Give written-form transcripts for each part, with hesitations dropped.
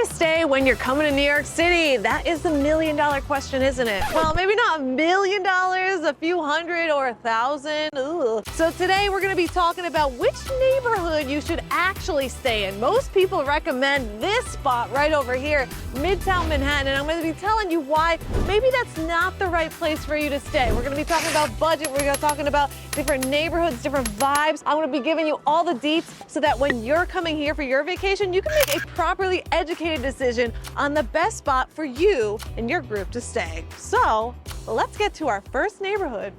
stay when you're coming to New York City? That is the million-dollar question, isn't it? Well, maybe not $1 million, a few hundred or 1,000. Ugh. So today we're gonna be talking about which neighborhood you should actually stay in. Most people recommend this spot right over here, Midtown Manhattan, and I'm gonna be telling you why maybe that's not the right place for you to stay. We're gonna be talking about budget, we're gonna be talking about different neighborhoods, different vibes. I'm gonna be giving you all the deets so that when you're coming here for your vacation, you can make a properly educated decision on the best spot for you and your group to stay. So let's get to our first neighborhood.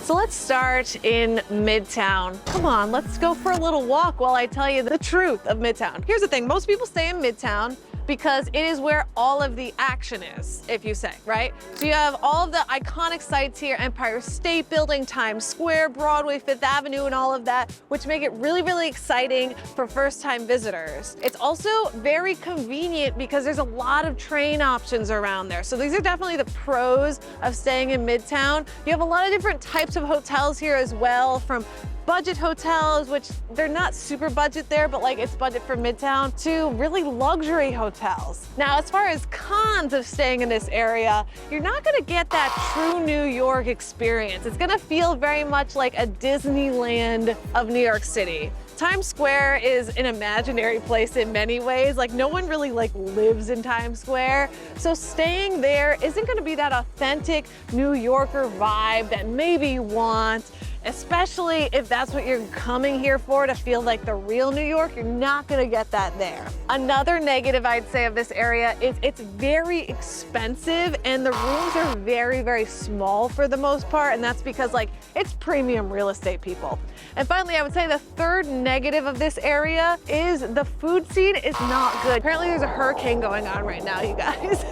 So let's start in Midtown. Come on, let's go for a little walk while I tell you the truth of Midtown. Here's the thing, most people stay in Midtown because it is where all of the action is, if you say, right? So you have all of the iconic sites here, Empire State Building, Times Square, Broadway, Fifth Avenue, and all of that, which make it really, really exciting for first-time visitors. It's also very convenient because there's a lot of train options around there. So these are definitely the pros of staying in Midtown. You have a lot of different types of hotels here as well, from budget hotels, which they're not super budget there, but like it's budget for Midtown, to really luxury hotels. Now, as far as cons of staying in this area, you're not gonna get that true New York experience. It's gonna feel very much like a Disneyland of New York City. Times Square is an imaginary place in many ways. Like no one really lives in Times Square. So staying there isn't gonna be that authentic New Yorker vibe that maybe you want, especially if that's what you're coming here for, to feel like the real New York. You're not gonna get that there. Another negative I'd say of this area is it's very expensive and the rooms are very, very small for the most part, and that's because it's premium real estate, people. And finally, I would say the third negative of this area is the food scene is not good. Apparently there's a hurricane going on right now, you guys.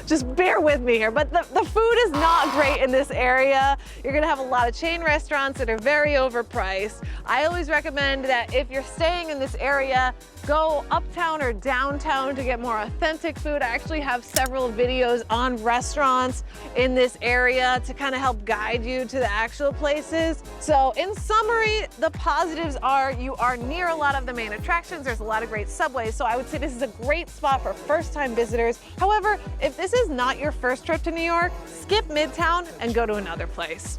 Just bear with me here, but the food is not great in this area. You're gonna have a lot of chain restaurants that are very overpriced. I always recommend that if you're staying in this area, go uptown or downtown to get more authentic food. I actually have several videos on restaurants in this area to kind of help guide you to the actual places. So in summary, the positives are you are near a lot of the main attractions. There's a lot of great subways. So I would say this is a great spot for first-time visitors. However, if this is not your first trip to New York, skip Midtown and go to another place.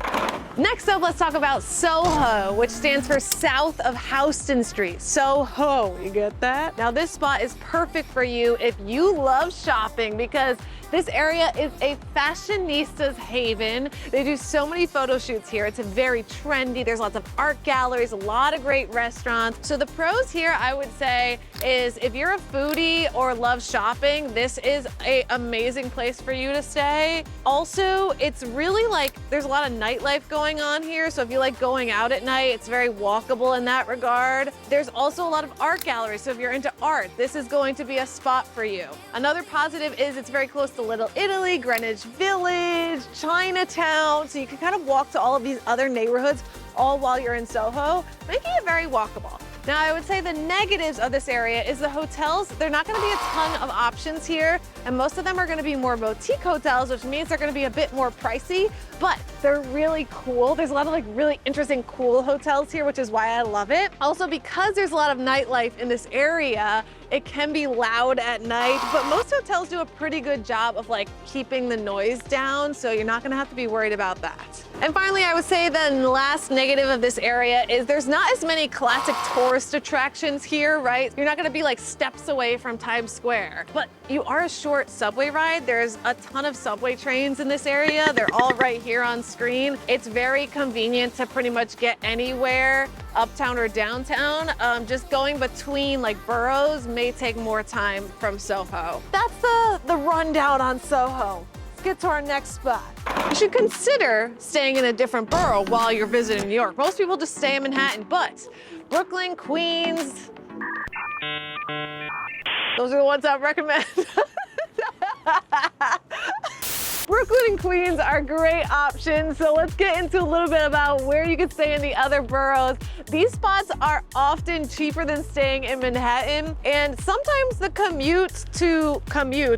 Next up, let's talk about Soho, which stands for South of Houston Street. Soho, you get that? Now this spot is perfect for you if you love shopping, because this area is a fashionista's haven. They do so many photo shoots here. It's very trendy. There's lots of art galleries, a lot of great restaurants. So the pros here, I would say, is if you're a foodie or love shopping, this is an amazing place for you to stay. Also, it's really there's a lot of nightlife going on here. So if you like going out at night, it's very walkable in that regard. There's also a lot of art galleries. So if you're into art, this is going to be a spot for you. Another positive is it's very close to Little Italy, Greenwich Village, Chinatown. So you can kind of walk to all of these other neighborhoods all while you're in Soho, making it very walkable. Now, I would say the negatives of this area is the hotels. They're not gonna be a ton of options here, and most of them are gonna be more boutique hotels, which means they're gonna be a bit more pricey, but they're really cool. There's a lot of really interesting, cool hotels here, which is why I love it. Also, because there's a lot of nightlife in this area, it can be loud at night, but most hotels do a pretty good job of keeping the noise down, so you're not gonna have to be worried about that. And finally, I would say the last negative of this area is there's not as many classic tourist attractions here, right? You're not gonna be steps away from Times Square, but you are a short subway ride. There's a ton of subway trains in this area. They're all right here on screen. It's very convenient to pretty much get anywhere, uptown or downtown. Just going between boroughs may take more time from Soho. That's the rundown on Soho. Let's get to our next spot. You should consider staying in a different borough while you're visiting New York. Most people just stay in Manhattan, but Brooklyn, Queens, those are the ones I recommend. Brooklyn and Queens are great options, so let's get into a little bit about where you can stay in the other boroughs. These spots are often cheaper than staying in Manhattan, and sometimes the commute,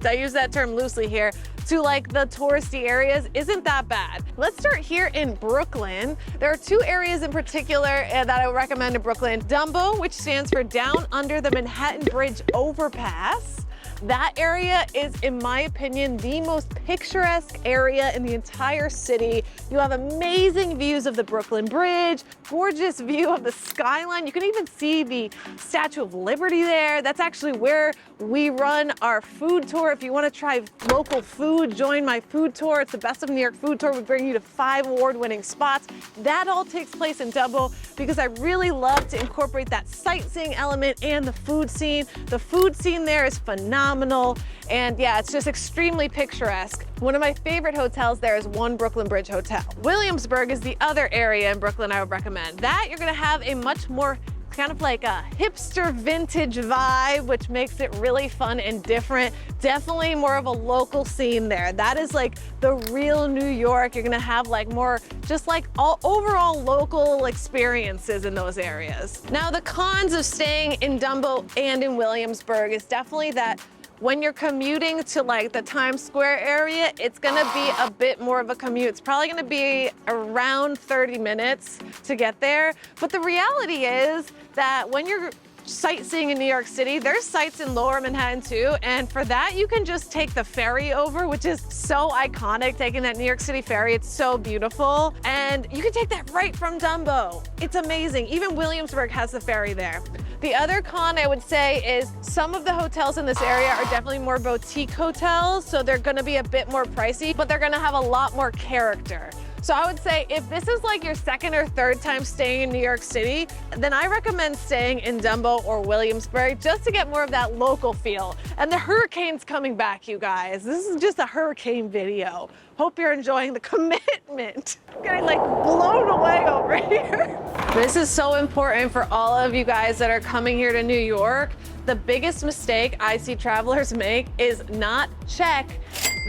I use that term loosely here, to the touristy areas isn't that bad. Let's start here in Brooklyn. There are two areas in particular that I would recommend in Brooklyn. Dumbo, which stands for Down Under the Manhattan Bridge Overpass. That area is, in my opinion, the most picturesque area in the entire city. You have amazing views of the Brooklyn Bridge, gorgeous view of the skyline. You can even see the Statue of Liberty there. That's actually where we run our food tour. If you want to try local food, join my food tour. It's the Best of New York food tour. We bring you to 5 award-winning spots. That all takes place in Dumbo because I really love to incorporate that sightseeing element and the food scene. The food scene there is phenomenal. And yeah, it's just extremely picturesque. One of my favorite hotels there is One Brooklyn Bridge Hotel. Williamsburg is the other area in Brooklyn I would recommend. That you're gonna have a much more kind of like a hipster vintage vibe, which makes it really fun and different. Definitely more of a local scene there. That is like the real New York. You're gonna have like more just like all overall local experiences in those areas. Now the cons of staying in Dumbo and in Williamsburg is definitely that when you're commuting to like the Times Square area, it's gonna be a bit more of a commute. It's probably gonna be around 30 minutes to get there. But the reality is that when you're sightseeing in New York City, there's sites in Lower Manhattan too, and for that you can just take the ferry over, which is so iconic, taking that New York City ferry. It's so beautiful, and you can take that right from Dumbo. It's amazing. Even Williamsburg has the ferry there. The other con I would say is some of the hotels in this area are definitely more boutique hotels, so they're gonna be a bit more pricey, but they're gonna have a lot more character. So I would say if this is like your second or third time staying in New York City, then I recommend staying in Dumbo or Williamsburg just to get more of that local feel. And the hurricane's coming back, you guys. This is just a hurricane video. Hope you're enjoying the commitment. I'm getting like blown away over here. This is so important for all of you guys that are coming here to New York. The biggest mistake I see travelers make is not check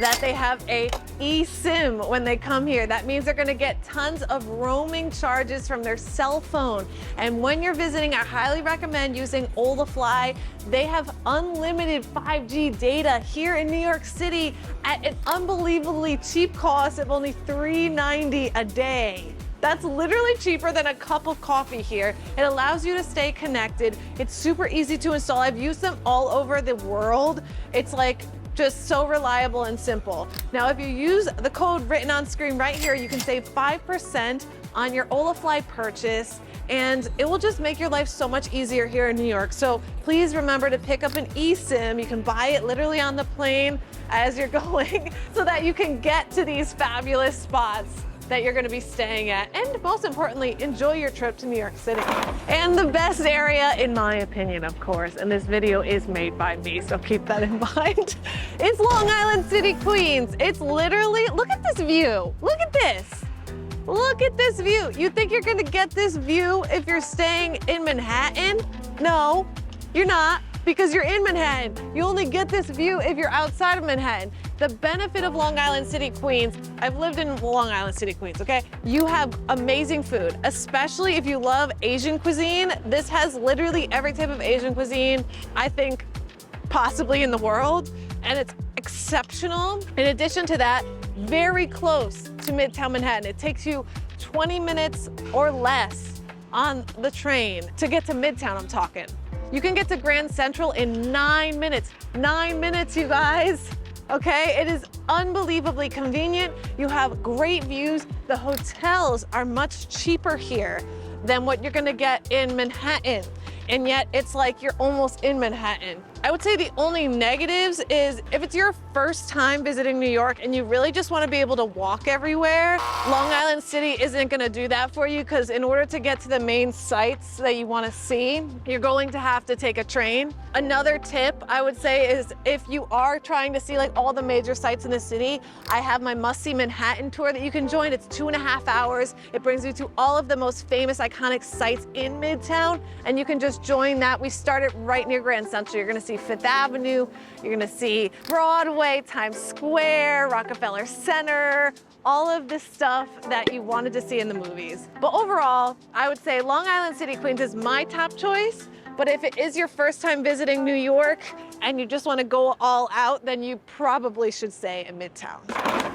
that they have a eSIM when they come here. That means they're gonna get tons of roaming charges from their cell phone. And when you're visiting, I highly recommend using Olafly. They have unlimited 5G data here in New York City at an unbelievably cheap cost of only $3.90 a day. That's literally cheaper than a cup of coffee here. It allows you to stay connected. It's super easy to install. I've used them all over the world. It's like just so reliable and simple. Now, if you use the code written on screen right here, you can save 5% on your Olafly purchase, and it will just make your life so much easier here in New York. So please remember to pick up an eSIM. You can buy it literally on the plane as you're going so that you can get to these fabulous spots that you're gonna be staying at, and most importantly, enjoy your trip to New York City. And the best area, in my opinion, of course, and this video is made by me, so keep that in mind, is Long Island City, Queens. It's literally, look at this view. Look at this. Look at this view. You think you're gonna get this view if you're staying in Manhattan? No, you're not, because you're in Manhattan. You only get this view if you're outside of Manhattan. The benefit of Long Island City, Queens, I've lived in Long Island City, Queens, okay? You have amazing food, especially if you love Asian cuisine. This has literally every type of Asian cuisine, I think, possibly in the world, and it's exceptional. In addition to that, very close to Midtown Manhattan. It takes you 20 minutes or less on the train to get to Midtown, I'm talking. You can get to Grand Central in 9 minutes. 9 minutes, you guys. Okay, it is unbelievably convenient. You have great views. The hotels are much cheaper here than what you're gonna get in Manhattan. And yet it's like you're almost in Manhattan. I would say the only negatives is if it's your first time visiting New York and you really just want to be able to walk everywhere, Long Island City isn't going to do that for you, because in order to get to the main sites that you want to see, you're going to have to take a train. Another tip I would say is if you are trying to see like all the major sites in the city, I have my Must See Manhattan tour that you can join. It's 2.5 hours. It brings you to all of the most famous iconic sites in Midtown, and you can just join that. We started right near Grand Central. You're going to see Fifth Avenue, you're gonna see Broadway, Times Square, Rockefeller Center, all of this stuff that you wanted to see in the movies. But overall, I would say Long Island City, Queens is my top choice. But if it is your first time visiting New York and you just wanna go all out, then you probably should stay in Midtown.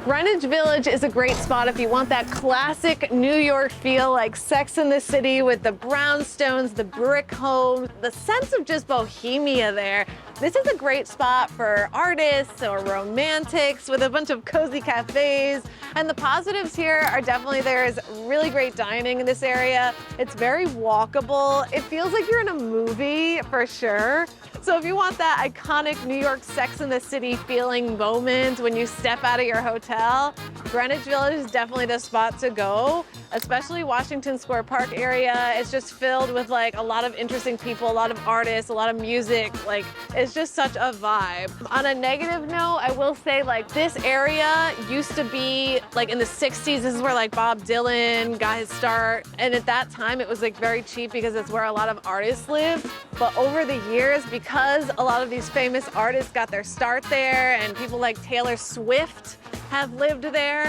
Greenwich Village is a great spot if you want that classic New York feel, like Sex and the City with the brownstones, the brick homes, the sense of just bohemia there. This is a great spot for artists or romantics with a bunch of cozy cafes. And the positives here are definitely there's really great dining in this area. It's very walkable. It feels like you're in a movie for sure. So if you want that iconic New York Sex and the City feeling moment when you step out of your hotel, Greenwich Village is definitely the spot to go, especially Washington Square Park area. It's just filled with like a lot of interesting people, a lot of artists, a lot of music. Like it's just such a vibe. On a negative note, I will say like this area used to be like in the 60s. This is where like Bob Dylan got his start. And at that time it was like very cheap because it's where a lot of artists live. But over the years, because a lot of these famous artists got their start there and people like Taylor Swift have lived there,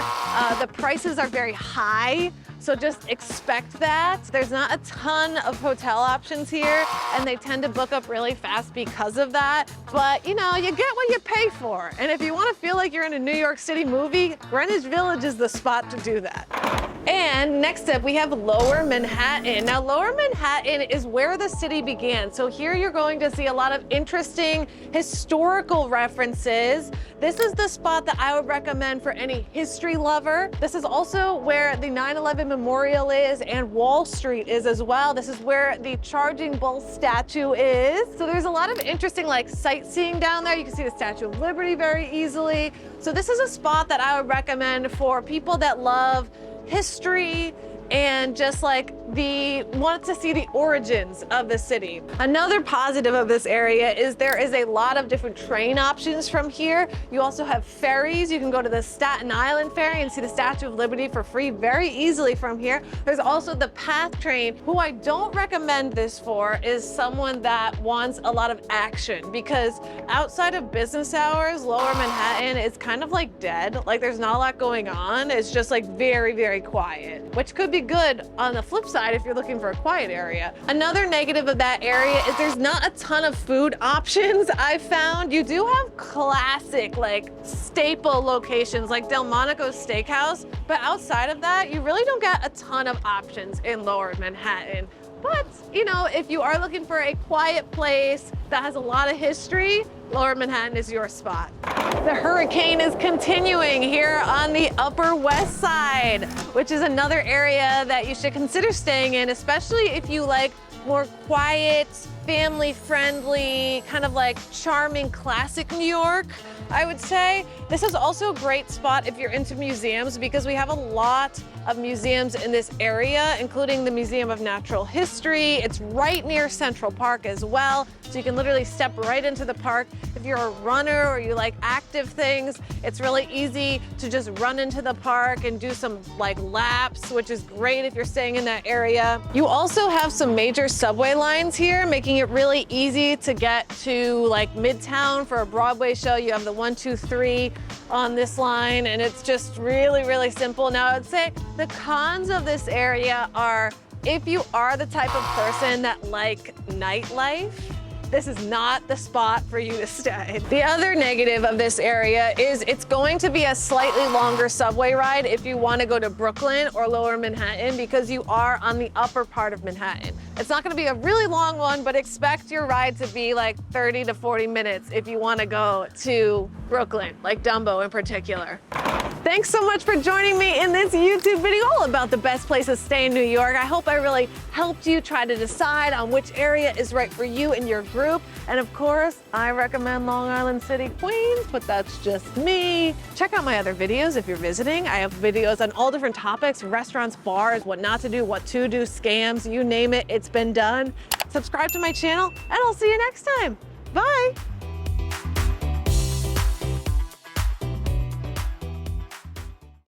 the prices are very high. So just expect that. There's not a ton of hotel options here and they tend to book up really fast because of that. But you know, you get what you pay for. And if you want to feel like you're in a New York City movie, Greenwich Village is the spot to do that. And next up, we have Lower Manhattan. Now, Lower Manhattan is where the city began. So here you're going to see a lot of interesting historical references. This is the spot that I would recommend for any history lover. This is also where the 9/11 Memorial is and Wall Street is as well. This is where the Charging Bull statue is. So there's a lot of interesting like sightseeing down there. You can see the Statue of Liberty very easily. So this is a spot that I would recommend for people that love history and just like want to see the origins of the city. Another positive of this area is there is a lot of different train options from here. You also have ferries. You can go to the Staten Island ferry and see the Statue of Liberty for free very easily from here. There's also the PATH train. Who I don't recommend this for is someone that wants a lot of action, because outside of business hours, Lower Manhattan is kind of like dead. Like there's not a lot going on. It's just like very, very quiet, which could be good on the flip side if you're looking for a quiet area. Another negative of that area is there's not a ton of food options I've found. You do have classic like staple locations like Delmonico's Steakhouse, but outside of that, you really don't get a ton of options in Lower Manhattan. But, you know, if you are looking for a quiet place that has a lot of history, Lower Manhattan is your spot. The hurricane is continuing here on the Upper West Side, which is another area that you should consider staying in, especially if you like more quiet, family-friendly, kind of like charming, classic New York, I would say. This is also a great spot if you're into museums, because we have a lot of museums in this area, including the Museum of Natural History. It's right near Central Park as well, so you can literally step right into the park. If you're a runner or you like active things, it's really easy to just run into the park and do some like laps, which is great if you're staying in that area. You also have some major subway lines here, making it really easy to get to like Midtown for a Broadway show. You have the 1, 2, 3 on this line, and it's just really, really simple. Now, I would say the cons of this area are if you are the type of person that like nightlife, this is not the spot for you to stay. The other negative of this area is it's going to be a slightly longer subway ride if you want to go to Brooklyn or Lower Manhattan, because you are on the upper part of Manhattan. It's not going to be a really long one, but expect your ride to be like 30 to 40 minutes if you want to go to Brooklyn, like Dumbo in particular. Thanks so much for joining me in this YouTube video all about the best places to stay in New York. I hope I really helped you try to decide on which area is right for you and your group. And of course, I recommend Long Island City, Queens, but that's just me. Check out my other videos if you're visiting. I have videos on all different topics: restaurants, bars, what not to do, what to do, scams, you name it, it's been done. Subscribe to my channel, and I'll see you next time. Bye.